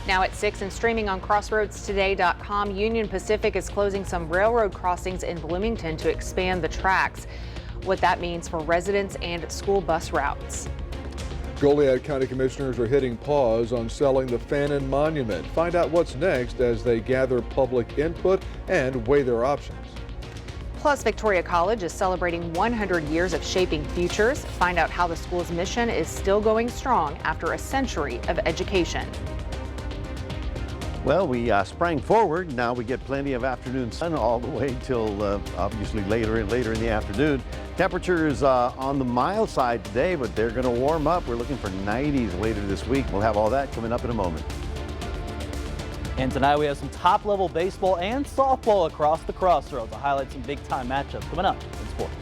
Now at 6 and streaming on crossroadstoday.com, Union Pacific is closing some railroad crossings in Bloomington to expand the tracks. What that means for residents and school bus routes. Goliad County Commissioners are hitting pause on selling the Fannin Monument. Find out what's next as they gather public input and weigh their options. Plus, Victoria College is celebrating 100 years of shaping futures. Find out how the school's mission is still going strong after a century of education. Well, we sprang forward. Now we get plenty of afternoon sun all the way till obviously later in the afternoon. Temperatures on the mild side today, but they're going to warm up. We're looking for 90s later this week. We'll have all that coming up in a moment. And tonight we have some top-level baseball and softball across the crossroads. I'll highlight some big-time matchups coming up in sports.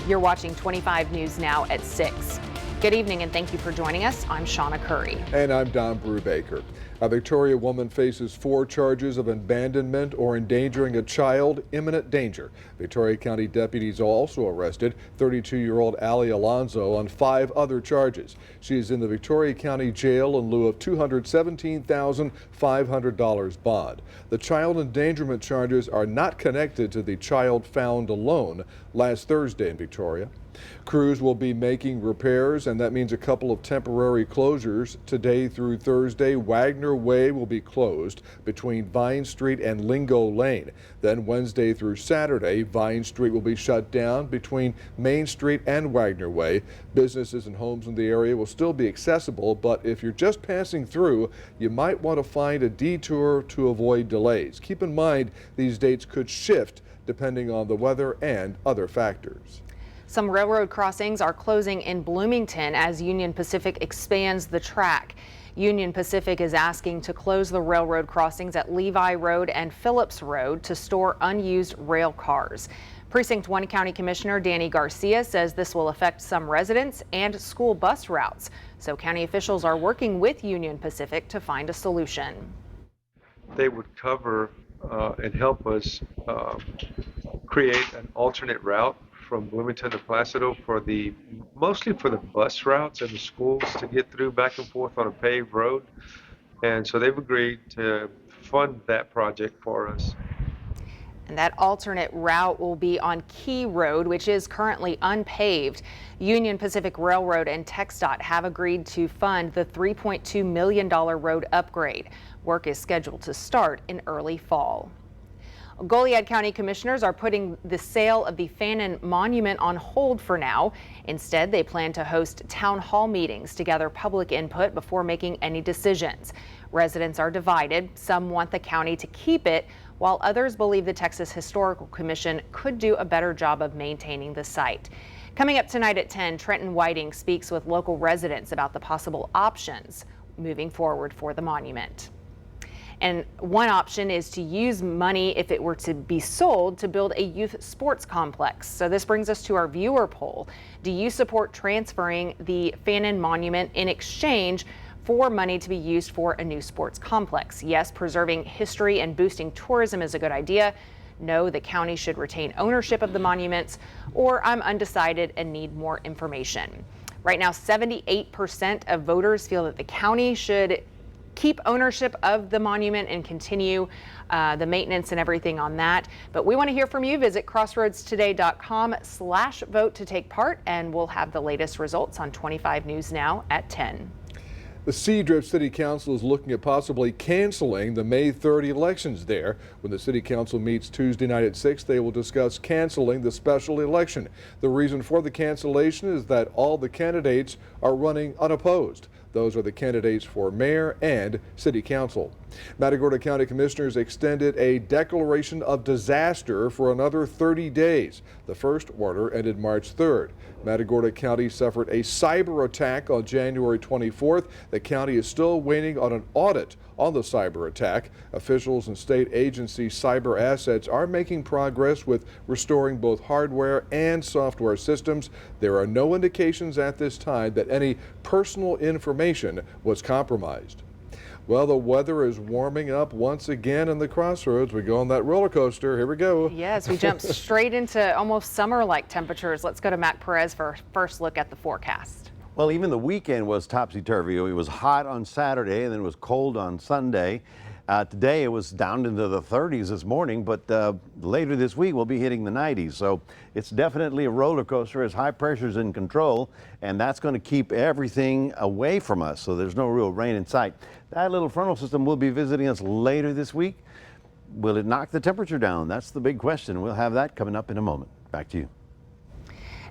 You're watching 25 News Now at 6. Good evening and thank you for joining us. I'm Shawna Currie. And I'm Don Brubaker. A Victoria woman faces 4 charges of abandonment or endangering a child, imminent danger. Victoria County deputies also arrested 32-year-old Allie Alonzo on 5 other charges. She is in the Victoria County Jail in lieu of $217,500 bond. The child endangerment charges are not connected to the child found alone last Thursday in Victoria. Crews will be making repairs, and that means a couple of temporary closures. Today through Thursday, Wagner Way will be closed between Vine Street and Lingo Lane. Then Wednesday through Saturday, Vine Street will be shut down between Main Street and Wagner Way. Businesses and homes in the area will still be accessible, but if you're just passing through, you might want to find a detour to avoid delays. Keep in mind these dates could shift depending on the weather and other factors. Some railroad crossings are closing in Bloomington as Union Pacific expands the track. Union Pacific is asking to close the railroad crossings at Levi Road and Phillips Road to store unused rail cars. Precinct 1 County Commissioner Danny Garcia says this will affect some residents and school bus routes. So county officials are working with Union Pacific to find a solution. They would cover and help us create an alternate route from Bloomington to Placido mostly for the bus routes and the schools to get through back and forth on a paved road. And so they've agreed to fund that project for us. And that alternate route will be on Key Road, which is currently unpaved. Union Pacific Railroad and TxDOT have agreed to fund the $3.2 million road upgrade. Work is scheduled to start in early fall. Goliad County Commissioners are putting the sale of the Fannin Monument on hold for now. Instead, they plan to host town hall meetings to gather public input before making any decisions. Residents are divided. Some want the county to keep it, while others believe the Texas Historical Commission could do a better job of maintaining the site. Coming up tonight at 10, Trenton Whiting speaks with local residents about the possible options moving forward for the monument. And one option is to use money, if it were to be sold, to build a youth sports complex. So this brings us to our viewer poll. Do you support transferring the Fannin Monument in exchange for money to be used for a new sports complex? Yes, preserving history and boosting tourism is a good idea. No, the county should retain ownership of the monuments. Or I'm undecided and need more information. Right now, 78% of voters feel that the county should keep ownership of the monument and continue the maintenance and everything on that. But we want to hear from you. Visit crossroadstoday.com/vote to take part, and we'll have the latest results on 25 News Now at 10. The Seadrift City Council is looking at possibly canceling the May 3rd elections there. When the City Council meets Tuesday night at 6, they will discuss canceling the special election. The reason for the cancellation is that all the candidates are running unopposed. Those are the candidates for mayor and city council. Matagorda County Commissioners extended a declaration of disaster for another 30 days. The first order ended March 3rd. Matagorda County suffered a cyber attack on January 24th. The county is still waiting on an audit on the cyber attack. Officials and state agency cyber assets are making progress with restoring both hardware and software systems. There are no indications at this time that any personal information was compromised. Well, the weather is warming up once again in the Crossroads. We go on that roller coaster. Here we go. Yes, we jump straight into almost summer-like temperatures. Let's go to Mac Perez for a first look at the forecast. Well, even the weekend was topsy-turvy. It was hot on Saturday and then it was cold on Sunday. Today it was down into the 30s this morning, but later this week we'll be hitting the 90s. So it's definitely a roller coaster as high pressure's in control, and that's going to keep everything away from us. So there's no real rain in sight. That little frontal system will be visiting us later this week. Will it knock the temperature down? That's the big question. We'll have that coming up in a moment. Back to you.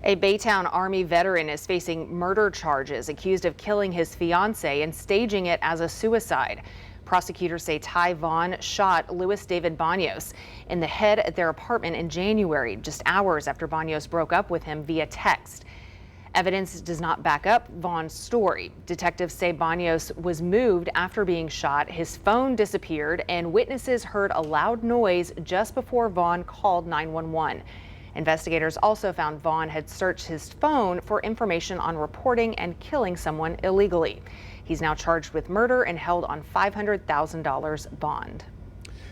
A Baytown Army veteran is facing murder charges, accused of killing his fiancée and staging it as a suicide. Prosecutors say Ty Vaughn shot Louis David Banos in the head at their apartment in January, just hours after Banos broke up with him via text. Evidence does not back up Vaughn's story. Detectives say Banos was moved after being shot, his phone disappeared, and witnesses heard a loud noise just before Vaughn called 911. Investigators also found Vaughn had searched his phone for information on reporting and killing someone illegally. He's now charged with murder and held on $500,000 bond.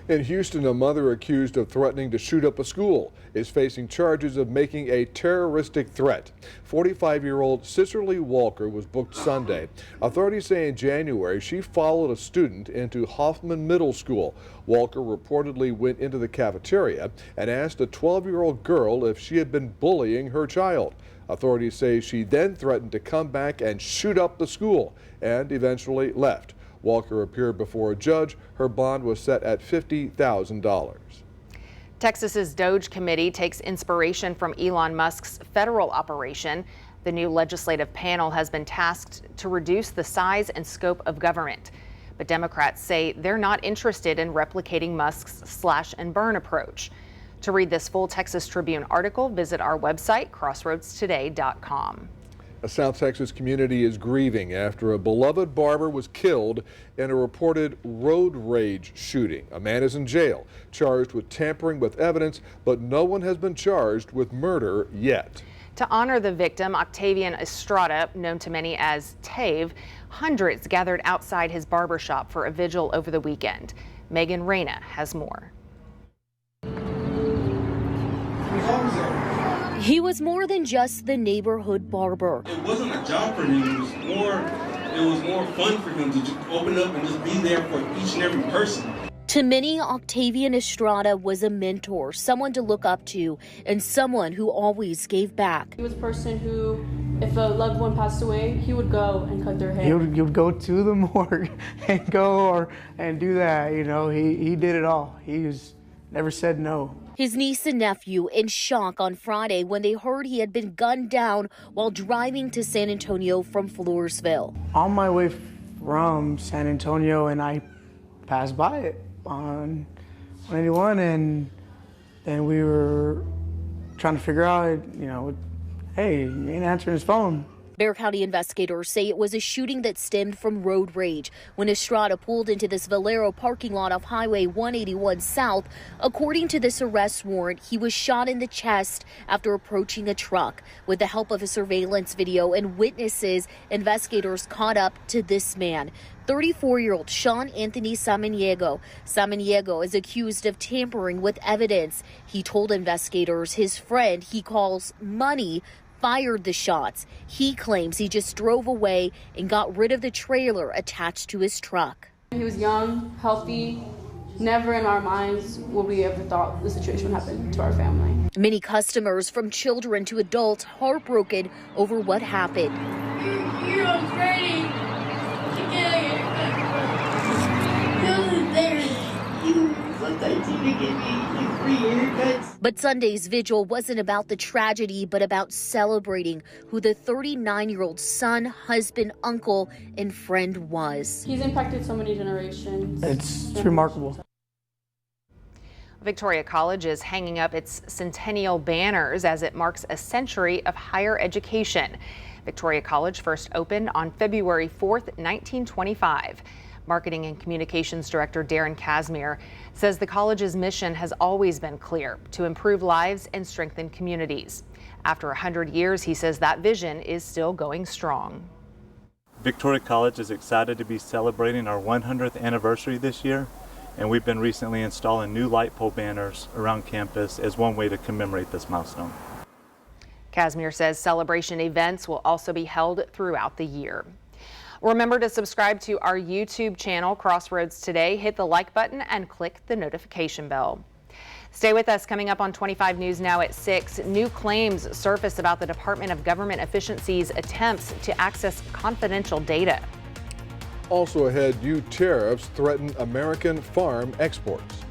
In Houston, a mother accused of threatening to shoot up a school is facing charges of making a terroristic threat. 45-year-old Cicely Walker was booked Sunday. Authorities say in January she followed a student into Hoffman Middle School. Walker reportedly went into the cafeteria and asked a 12-year-old girl if she had been bullying her child. Authorities say she then threatened to come back and shoot up the school and eventually left. Walker appeared before a judge. Her bond was set at $50,000. Texas's Doge Committee takes inspiration from Elon Musk's federal operation. The new legislative panel has been tasked to reduce the size and scope of government. But Democrats say they're not interested in replicating Musk's slash and burn approach. To read this full Texas Tribune article, visit our website, crossroadstoday.com. A South Texas community is grieving after a beloved barber was killed in a reported road rage shooting. A man is in jail, charged with tampering with evidence, but no one has been charged with murder yet. To honor the victim, Octavian Estrada, known to many as Tave, hundreds gathered outside his barbershop for a vigil over the weekend. Megan Reyna has more. He was more than just the neighborhood barber. It wasn't a job for him. It was more fun for him to just open up and just be there for each and every person. To many, Octavian Estrada was a mentor, someone to look up to, and someone who always gave back. He was a person who, if a loved one passed away, he would go and cut their hair. He would go to the morgue and go and do that. You know, he did it all. Never said no. His niece and nephew in shock on Friday when they heard he had been gunned down while driving to San Antonio from Floresville. On my way from San Antonio, and I passed by it on 181, and then we were trying to figure out, hey, he ain't answering his phone. Bexar County investigators say it was a shooting that stemmed from road rage when Estrada pulled into this Valero parking lot off Highway 181 South. According to this arrest warrant, he was shot in the chest after approaching a truck. With the help of a surveillance video and witnesses, investigators caught up to this man, 34-year-old Sean Anthony Samaniego. Samaniego is accused of tampering with evidence. He told investigators his friend he calls Money fired the shots. He claims he just drove away and got rid of the trailer attached to his truck. He was young, healthy. Never in our minds would we ever thought the situation would happen to our family. Many customers, from children to adults, heartbroken over what happened. You're ready to get But Sunday's vigil wasn't about the tragedy, but about celebrating who the 39-year-old son, husband, uncle, and friend was. He's impacted so many generations. It's remarkable. Victoria College is hanging up its centennial banners as it marks a century of higher education. Victoria College first opened on February 4th, 1925. Marketing and Communications Director Darren Casimir says the college's mission has always been clear: to improve lives and strengthen communities. After 100 years, he says that vision is still going strong. Victoria College is excited to be celebrating our 100th anniversary this year, and we've been recently installing new light pole banners around campus as one way to commemorate this milestone. Casimir says celebration events will also be held throughout the year. Remember to subscribe to our YouTube channel, Crossroads Today. Hit the like button and click the notification bell. Stay with us. Coming up on 25 News Now at 6, new claims surface about the Department of Government Efficiency's attempts to access confidential data. Also ahead, new tariffs threaten American farm exports.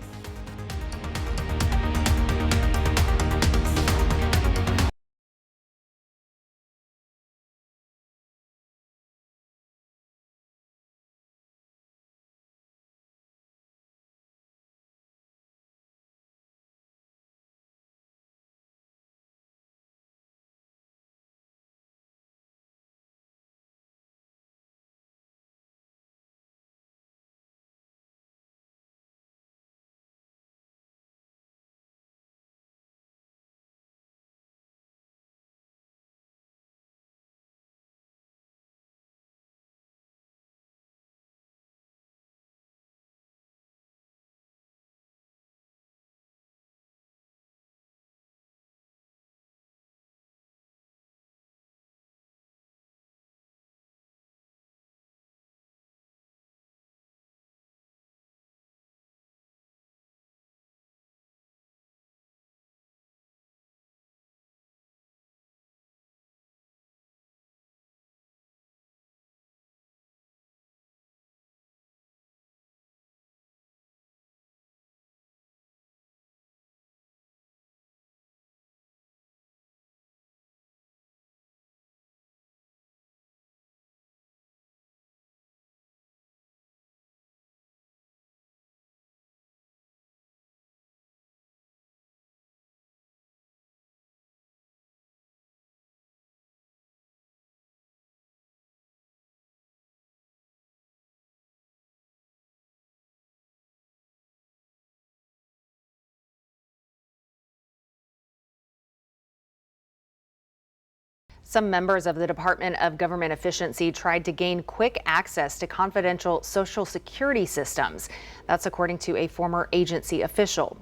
Some members of the Department of Government Efficiency tried to gain quick access to confidential Social Security systems. That's according to a former agency official.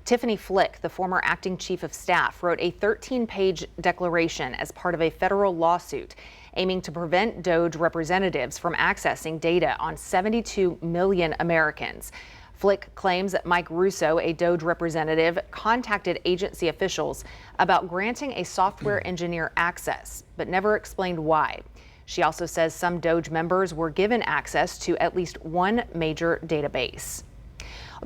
Tiffany Flick, the former acting chief of staff, wrote a 13-page declaration as part of a federal lawsuit aiming to prevent DOJ representatives from accessing data on 72 million Americans. Flick claims that Mike Russo, a DOJ representative, contacted agency officials about granting a software engineer access, but never explained why. She also says some DOJ members were given access to at least one major database.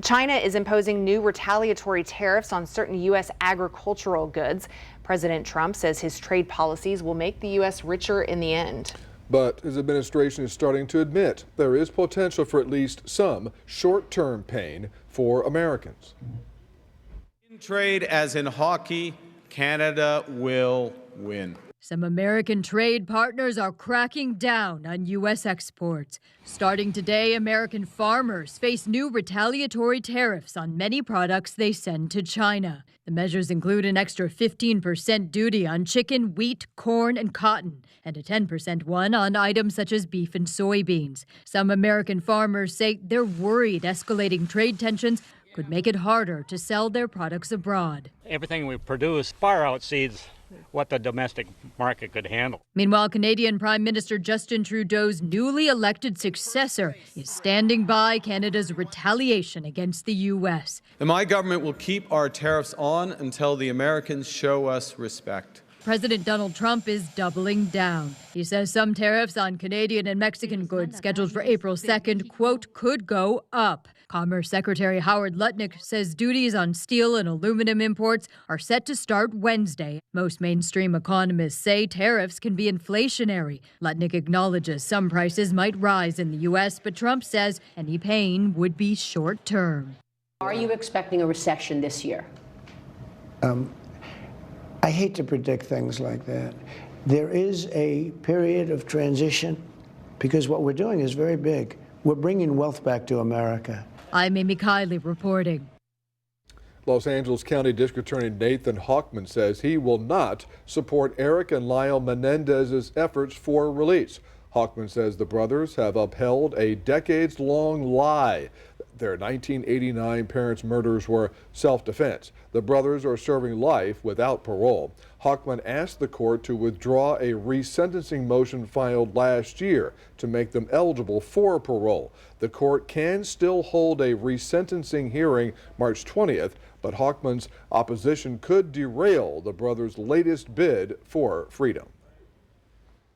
China is imposing new retaliatory tariffs on certain U.S. agricultural goods. President Trump says his trade policies will make the U.S. richer in the end. But his administration is starting to admit there is potential for at least some short-term pain for Americans. In trade, as in hockey, Canada will win. Some American trade partners are cracking down on U.S. exports. Starting today, American farmers face new retaliatory tariffs on many products they send to China. The measures include an extra 15% duty on chicken, wheat, corn, and cotton, and a 10% one on items such as beef and soybeans. Some American farmers say they're worried escalating trade tensions could make it harder to sell their products abroad. Everything we produce far outseeds what the domestic market could handle. Meanwhile, Canadian Prime Minister Justin Trudeau's newly elected successor is standing by Canada's retaliation against the U.S. And my government will keep our tariffs on until the Americans show us respect. President Donald Trump is doubling down. He says some tariffs on Canadian and Mexican goods scheduled for April 2nd, quote, could go up. Commerce Secretary Howard Lutnick says duties on steel and aluminum imports are set to start Wednesday. Most mainstream economists say tariffs can be inflationary. Lutnick acknowledges some prices might rise in the U.S., but Trump says any pain would be short term. Are you expecting a recession this year? I hate to predict things like that. There is a period of transition because what we're doing is very big. We're bringing wealth back to America. I'm Amy Kiley reporting. Los Angeles County District Attorney Nathan Hochman says he will not support Eric and Lyle Menendez's efforts for release. Hochman says the brothers have upheld a decades-long lie Their 1989 parents' murders were self-defense. The brothers are serving life without parole. Hochman asked the court to withdraw a resentencing motion filed last year to make them eligible for parole. The court can still hold a resentencing hearing March 20th, but Hochman's opposition could derail the brothers' latest bid for freedom.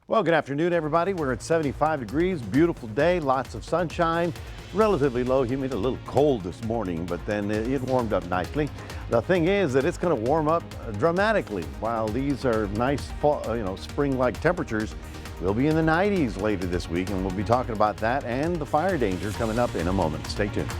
Well, good afternoon, everybody. We're at 75 degrees, beautiful day, lots of sunshine, relatively low humidity, a little cold this morning, but then it warmed up nicely. The thing is that it's going to warm up dramatically. While these are nice fall, spring-like temperatures, we'll be in the 90s later this week, and we'll be talking about that and the fire danger coming up in a moment. Stay tuned.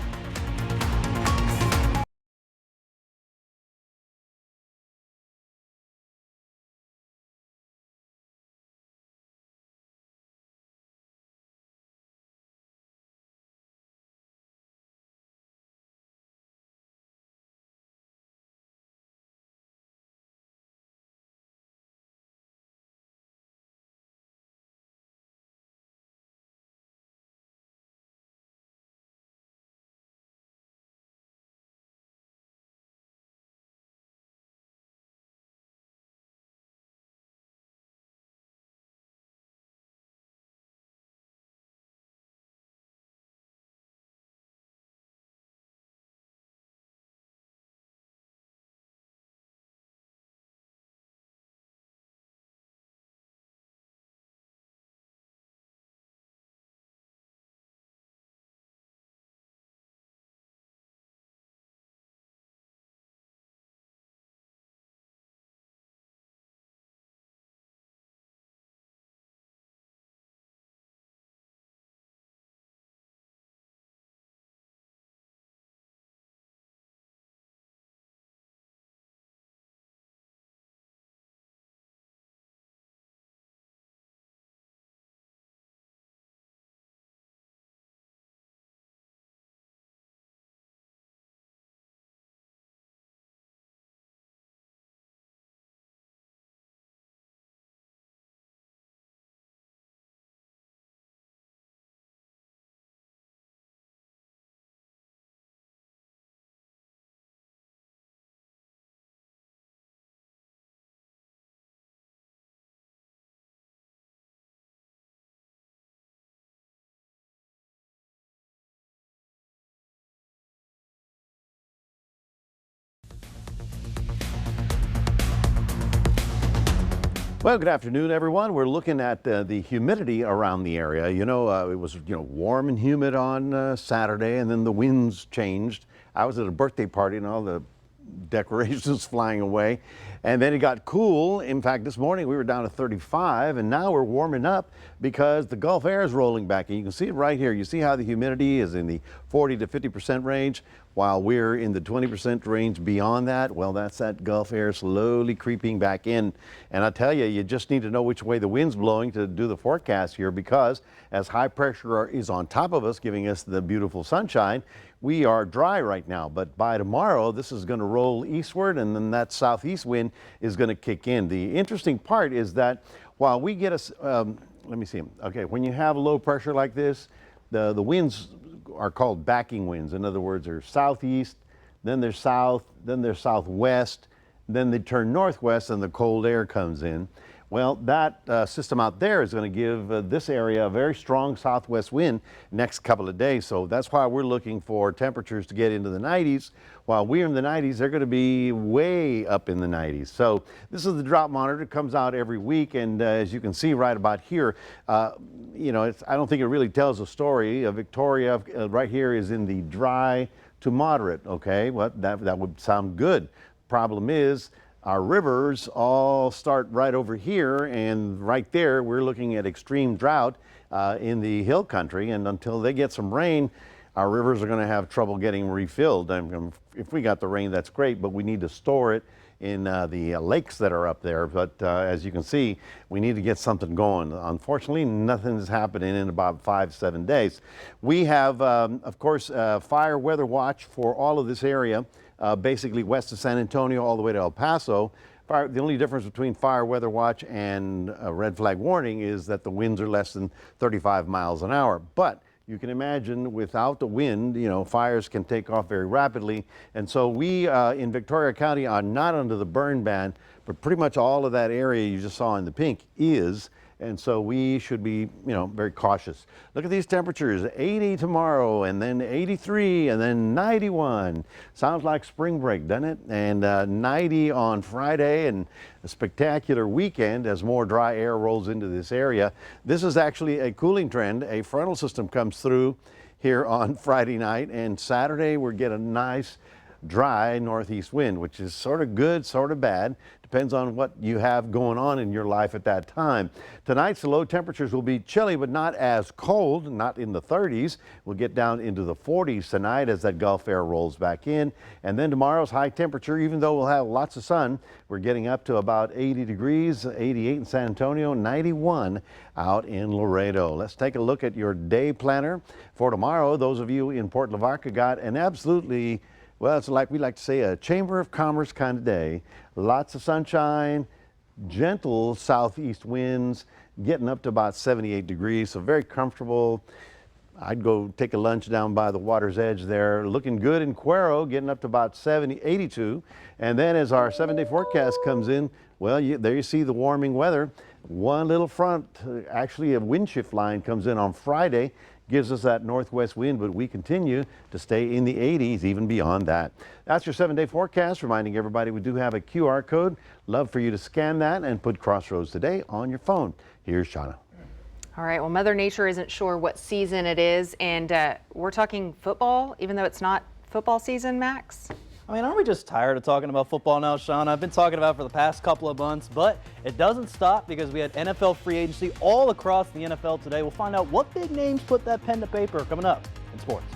Well, good afternoon, everyone. We're looking at the humidity around the area. It was warm and humid on Saturday, and then the winds changed. I was at a birthday party, and all the decorations flying away, and then it got cool. In fact, this morning we were down to 35, and now we're warming up because the Gulf air is rolling back, and you can see it right here. You see how the humidity is in the 40 to 50% range, while we're in the 20% range beyond that. Well, that's that Gulf air slowly creeping back in, and I tell you, you just need to know which way the wind's blowing to do the forecast here, because as high pressure is on top of us, giving us the beautiful sunshine, we are dry right now, but by tomorrow this is going to roll eastward, and then that southeast wind is going to kick in. The interesting part is that while we get let me see. Okay, when you have low pressure like this, the winds are called backing winds. In other words, they're southeast, then they're south, then they're southwest, then they turn northwest, and the cold air comes in. Well, that system out there is going to give this area a very strong southwest wind next couple of days. So that's why we're looking for temperatures to get into the 90s. While we're in the 90s, they're going to be way up in the 90s. So this is the drought monitor. It comes out every week. And as you can see right about here, I don't think it really tells a story. Victoria right here is in the dry to moderate. Okay, well, that would sound good. Problem is, our rivers all start right over here, and right there we're looking at extreme drought in the hill country, and until they get some rain, our rivers are going to have trouble getting refilled. If we got the rain, that's great, but we need to store it in the lakes that are up there. But as you can see, we need to get something going. Unfortunately, nothing's happening in about 5-7 days. We have, of course, fire weather watch for all of this area. Basically west of San Antonio all the way to El Paso. The only difference between fire weather watch and a red flag warning is that the winds are less than 35 miles an hour. But you can imagine without the wind, fires can take off very rapidly. And so we in Victoria County are not under the burn ban, but pretty much all of that area you just saw in the pink is. And so we should be, very cautious. Look at these temperatures, 80 tomorrow, and then 83, and then 91. Sounds like spring break, doesn't it? And 90 on Friday, and a spectacular weekend as more dry air rolls into this area. This is actually a cooling trend. A frontal system comes through here on Friday night, and Saturday we'll get a nice dry northeast wind, which is sort of good, sort of bad. Depends on what you have going on in your life at that time. Tonight's low temperatures will be chilly, but not as cold, not in the 30s. We'll get down into the 40s tonight as that Gulf air rolls back in. And then tomorrow's high temperature, even though we'll have lots of sun, we're getting up to about 80 degrees, 88 in San Antonio, 91 out in Laredo. Let's take a look at your day planner for tomorrow. Those of you in Port Lavaca got an absolutely, well, it's like we like to say, a Chamber of Commerce kind of day. Lots of sunshine, gentle southeast winds, getting up to about 78 degrees, so very comfortable. I'd go take a lunch down by the water's edge there. Looking good in Cuero, getting up to about 82. And then as our 7-day forecast comes in, well, there you see the warming weather. One little front, actually a wind shift line comes in on Friday, gives us that northwest wind, but we continue to stay in the 80s, even beyond that. That's your 7-day forecast, reminding everybody we do have a QR code. Love for you to scan that and put Crossroads Today on your phone. Here's Shawna. All right, well, Mother Nature isn't sure what season it is, and we're talking football, even though it's not football season, Max. I mean, aren't we just tired of talking about football now, Shawna? I've been talking about it for the past couple of months, but it doesn't stop because we had NFL free agency all across the NFL today. We'll find out what big names put that pen to paper coming up in sports.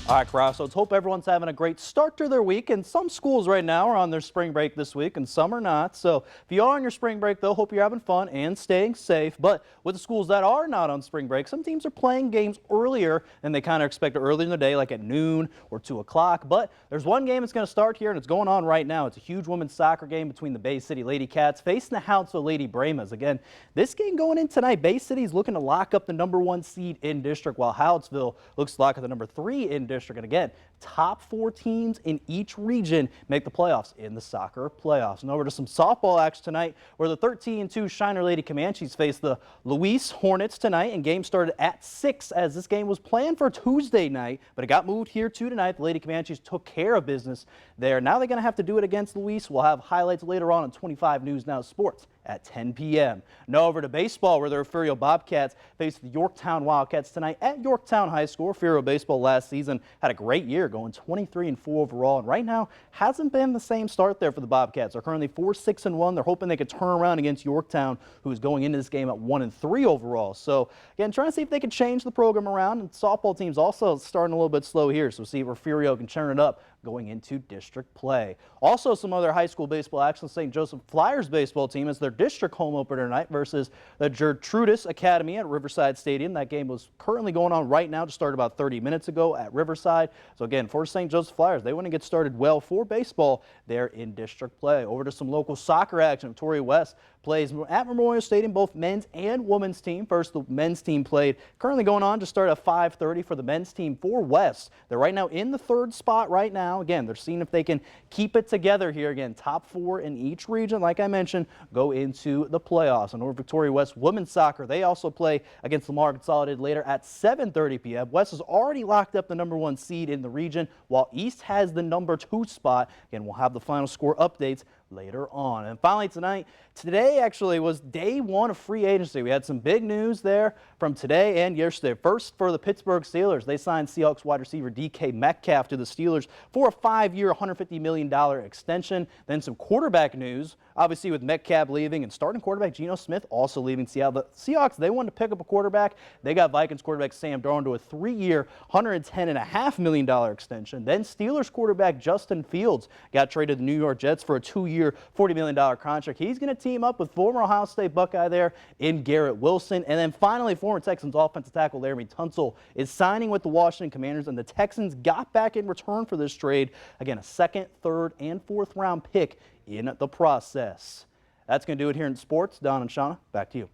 All right, Crossroads, hope everyone's having a great start to their week. And some schools right now are on their spring break this week and some are not. So if you are on your spring break, though, hope you're having fun and staying safe. But with the schools that are not on spring break, some teams are playing games earlier than they kind of expect earlier in the day, like at noon or 2 o'clock. But there's one game that's going to start here and it's going on right now. It's a huge women's soccer game between the Bay City Lady Cats facing the Hounsville Lady Bremas. Again, this game going in tonight, Bay City's looking to lock up the #1 seed in district, while Hounsville looks to lock up the #3 in district. And again, top 4 teams in each region make the playoffs in the soccer playoffs. And over to some softball action tonight, where the 13-2 Shiner Lady Comanches face the Luis Hornets tonight, and game started at 6 as this game was planned for Tuesday night, but it got moved here to tonight. The Lady Comanches took care of business there. Now they're going to have to do it against Luis. We'll have highlights later on 25 News Now Sports at 10 p.m. Now over to baseball, where the Refugio Bobcats face the Yorktown Wildcats tonight at Yorktown High School. Refugio baseball last season had a great year, going 23-4 overall, and right now hasn't been the same start there for the Bobcats. They're currently 4-6-1. They're hoping they could turn around against Yorktown, who is going into this game at 1-3 overall. So again, trying to see if they can change the program around. And softball team's also starting a little bit slow here, so see if Refugio can turn it up going into district play. Also, some other high school baseball action. St. Joseph Flyers baseball team is their district home opener tonight versus the Gertrudis Academy at Riverside Stadium. That game was currently going on right now, just started about 30 minutes ago at Riverside. So again, for St. Joseph Flyers, they want to get started well for baseball there in district play. Over to some local soccer action. Victoria West plays at Memorial Stadium, both men's and women's team. First, the men's team played, currently going on to start at 5:30 for the men's team for West. They're right now in the third spot right now. Again, they're seeing if they can keep it together here. Again, top 4 in each region, like I mentioned, go into the playoffs. And over Victoria West women's soccer, they also play against Lamar Consolidated later at 7:30 p.m. West has already locked up the #1 seed in the region, while East has the #2 spot. Again, we'll have the final score updates later on. And finally today actually was day 1 of free agency. We had some big news there from today and yesterday. First, for the Pittsburgh Steelers, they signed Seahawks wide receiver DK Metcalf to the Steelers for a 5-year, $150 million extension. Then some quarterback news, obviously with Metcalf leaving and starting quarterback Geno Smith also leaving Seattle. The Seahawks, they wanted to pick up a quarterback. They got Vikings quarterback Sam Darnold to a 3-year, $110.5 million extension. Then Steelers quarterback Justin Fields got traded to the New York Jets for a 2-year, $40 million contract. He's going to team up with former Ohio State Buckeye there in Garrett Wilson. And then finally, former Texans offensive tackle Laremy Tunsil is signing with the Washington Commanders, and the Texans got back in return for this trade, again, a 2nd, 3rd, and 4th round pick in the process. That's going to do it here in sports. Don and Shawna, back to you.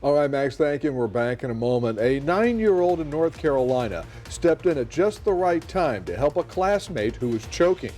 All right, Max, thank you, and we're back in a moment. A 9-year-old in North Carolina stepped in at just the right time to help a classmate who was choking.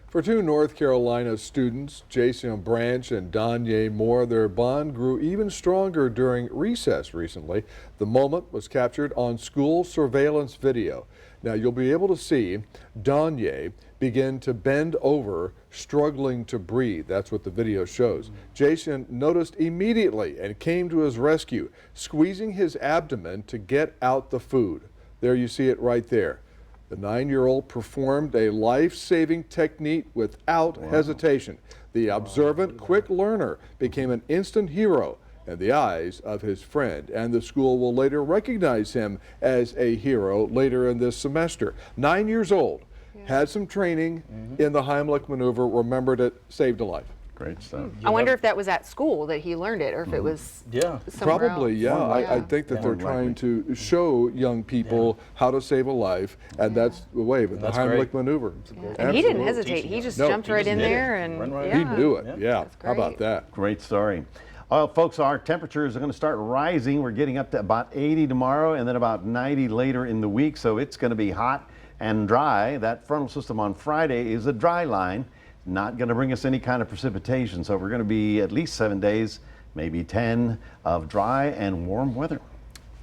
For 2 North Carolina students, Jason Branch and Danye Moore, their bond grew even stronger during recess recently. The moment was captured on school surveillance video. Now you'll be able to see Danye begin to bend over, struggling to breathe. That's what the video shows. Jason noticed immediately and came to his rescue, squeezing his abdomen to get out the food. There you see it right there. The 9-year-old performed a life-saving technique without hesitation. The observant, quick learner became an instant hero in the eyes of his friend, and the school will later recognize him as a hero later in this semester. 9 years old, had some training in the Heimlich maneuver, remembered it, saved a life. Great stuff. I wonder if that was at school that he learned it, or if it was somewhere Probably, else. I think that they're trying to show young people how to save a life, and that's the way, but the Heimlich maneuver. And he didn't hesitate. He just jumped right in there, and he knew it. Yeah. How about that? Great story. Well, folks, our temperatures are going to start rising. We're getting up to about 80 tomorrow and then about 90 later in the week, so it's going to be hot and dry. That frontal system on Friday is a dry line. Not going to bring us any kind of precipitation, so we're going to be at least 7 days, maybe 10 of dry and warm weather.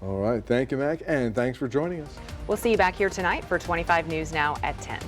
All right. Thank you, Mac, and thanks for joining us. We'll see you back here tonight for 25 News Now at 10.